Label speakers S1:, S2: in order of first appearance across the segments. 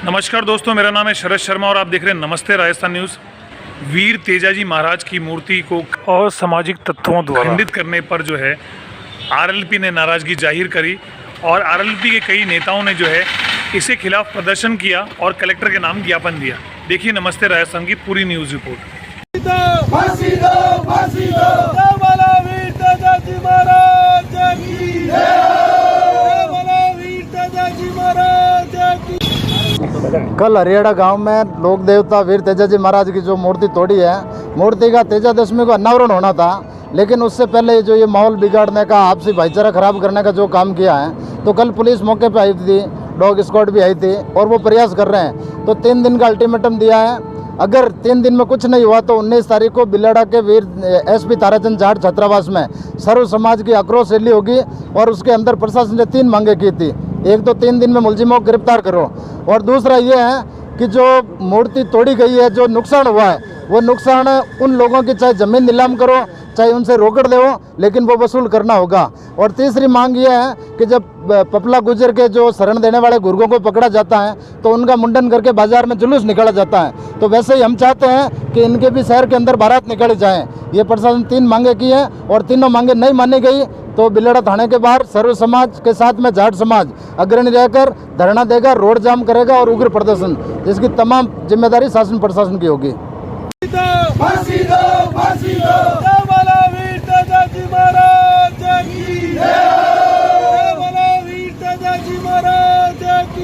S1: नमस्कार दोस्तों, मेरा नाम है शरद शर्मा और आप देख रहे हैं नमस्ते राजस्थान न्यूज़। वीर तेजाजी महाराज की मूर्ति को असामाजिक तत्वों द्वारा खंडित करने पर जो है आरएलपी ने नाराज़गी जाहिर करी और आरएलपी के कई नेताओं ने जो है इसके खिलाफ प्रदर्शन किया और कलेक्टर के नाम ज्ञापन दिया। देखिए नमस्ते राजस्थान की पूरी न्यूज़ रिपोर्ट।
S2: फांसी दो, फांसी दो, जय बोलो वीर तेजाजी महाराज की जय, जय बोलो वीर तेजाजी महाराज की।
S3: कल हरियाणा गांव में लोक देवता वीर तेजाजी महाराज की जो मूर्ति तोड़ी है, मूर्ति का तेजादशमी को अनावरण होना था, लेकिन उससे पहले जो ये माहौल बिगाड़ने का, आपसी भाईचारा खराब करने का जो काम किया है, तो कल पुलिस मौके पे आई थी, डॉग स्क्वाड भी आई थी और वो प्रयास कर रहे हैं। तो 3 दिन का अल्टीमेटम दिया है। अगर 3 दिन में कुछ नहीं हुआ तो 19 तारीख को बिलाड़ा के वीर एसपी ताराचंद जाट छात्रावास में सर्व समाज की आक्रोश रैली होगी और उसके अंदर प्रशासन ने 3 मांगे की थी। एक तो 3 दिन में मुलजिमों को गिरफ्तार करो, और दूसरा ये है कि जो मूर्ति तोड़ी गई है, जो नुकसान हुआ है, वो नुकसान उन लोगों की चाहे ज़मीन नीलाम करो, चाहे उनसे रोकड़ दो, लेकिन वो वसूल करना होगा। और तीसरी मांग ये है कि जब पपला गुजर के जो शरण देने वाले गुर्गों को पकड़ा जाता है तो उनका मुंडन करके बाजार में जुलूस निकाला जाता है, तो वैसे ही हम चाहते हैं कि इनके भी शहर के अंदर बारात निकाली जाए। ये प्रशासन 3 मांगे की है और तीनों मांगे नहीं मानी गई तो बिलाड़ा थाने के बाहर सर्व समाज के साथ में जाट समाज अग्रणी रहकर धरना देगा, रोड जाम करेगा और उग्र प्रदर्शन, जिसकी तमाम जिम्मेदारी शासन प्रशासन की होगी।
S2: फांसी दो, फांसी दो, जय बोलो वीर तेजाजी महाराज की जय, जय बोलो वीर तेजाजी महाराज की।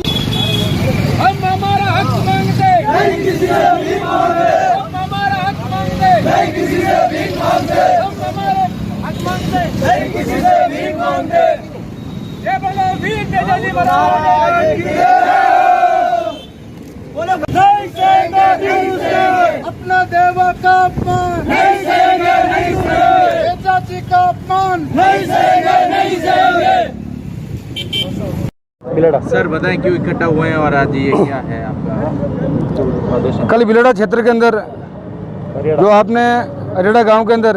S2: हम हमारा हक मांगते नहीं किसी से भीख मांगते, हम हमारा हक मांगते नहीं किसी से भीख मांगते, हम हमारे हक मांगते नहीं किसी से भीख मांगते। जय बोलो वीर तेजाजी महाराज की जय। बोलो नहीं सहेंगे दिल से अपना देवा का अपमान, नहीं सहेंगे, नहीं सहेंगे तेजाजी का अपमान, नहीं सहेंगे, नहीं सहेंगे।
S4: सर बताएं क्यों इकट्ठा हुए हैं और आज ये क्या है आपका?
S5: कल बिलाड़ा क्षेत्र के अंदर जो आपने हरियाणा गांव के अंदर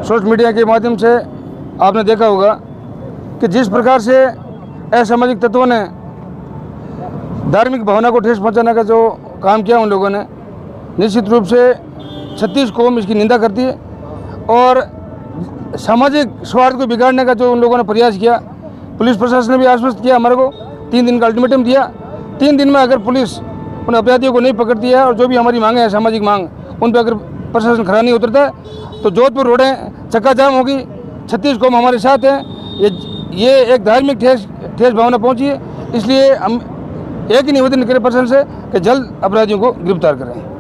S5: सोशल मीडिया के माध्यम से आपने देखा होगा कि जिस प्रकार से असामाजिक तत्वों ने धार्मिक भावना को ठेस पहुंचाने का जो काम किया उन लोगों ने, निश्चित रूप से 36 कौम इसकी निंदा करती है और सामाजिक सौहार्द को बिगाड़ने का जो उन लोगों ने प्रयास किया। पुलिस प्रशासन ने भी आश्वस्त किया, हमारे को 3 दिन का अल्टीमेटम दिया। 3 दिन में अगर पुलिस उन अपराधियों को नहीं पकड़ती है और जो भी हमारी मांगे हैं सामाजिक मांग, उन पर अगर प्रशासन खरा नहीं उतरता है तो जोधपुर रोडें चक्का जाम होगी। 36 कौम हमारे साथ हैं। ये एक धार्मिक ठेस भावना पहुँची है, इसलिए हम एक ही निवेदन करें प्रशासन से कि जल्द अपराधियों को गिरफ्तार करें।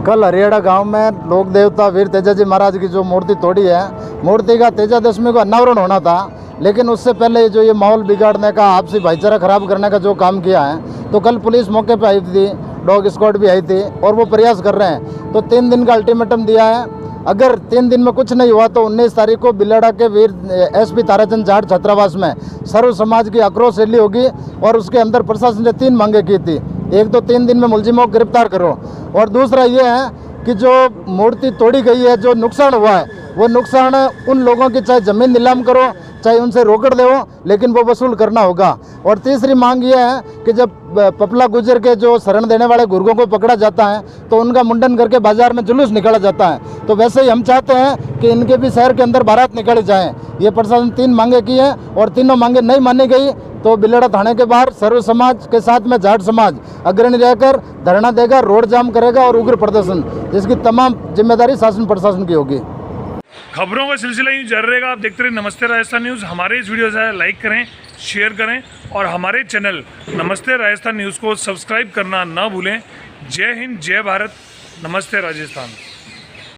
S3: कल हरियाणा गांव में लोक देवता वीर तेजाजी महाराज की जो मूर्ति तोड़ी है, मूर्ति का तेजादशमी को अनावरण होना था, लेकिन उससे पहले जो ये माहौल बिगाड़ने का, आपसी भाईचारा खराब करने का जो काम किया है, तो कल पुलिस मौके पे आई थी, डॉग स्क्वाड भी आई थी और वो प्रयास कर रहे हैं। तो 3 दिन का अल्टीमेटम दिया है। अगर 3 दिन में कुछ नहीं हुआ तो 19 तारीख को बिलाड़ा के वीर एसपी ताराचंद जाट छात्रावास में सर्व समाज की आक्रोश रैली होगी और उसके अंदर प्रशासन ने 3 मांगे की थी। एक तो 3 दिन में मुलजिमों को गिरफ्तार करो, और दूसरा ये है कि जो मूर्ति तोड़ी गई है, जो नुकसान हुआ है, वो नुकसान उन लोगों की चाहे ज़मीन नीलाम करो, चाहे उनसे रोकड़ दो, लेकिन वो वसूल करना होगा। और तीसरी मांग ये है कि जब पपला गुजर के जो शरण देने वाले गुर्गों को पकड़ा जाता है तो उनका मुंडन करके बाजार में जुलूस निकाला जाता है, तो वैसे ही हम चाहते हैं कि इनके भी शहर के अंदर बारात निकाली जाए। ये प्रशासन 3 मांगे की है और तीनों मांगे नहीं मानी गई तो बिलाड़ा थाने के बाहर सर्व समाज के साथ में जाट समाज अग्रणी रहकर धरना देगा, रोड जाम करेगा और उग्र प्रदर्शन, जिसकी तमाम जिम्मेदारी शासन प्रशासन की होगी।
S1: खबरों का सिलसिला यूँ जारी रहेगा। आप देखते रहे नमस्ते राजस्थान न्यूज़। हमारे इस वीडियो से लाइक करें, शेयर करें और हमारे चैनल नमस्ते राजस्थान न्यूज़ को सब्सक्राइब करना ना भूलें। जय हिंद, जय भारत, नमस्ते राजस्थान।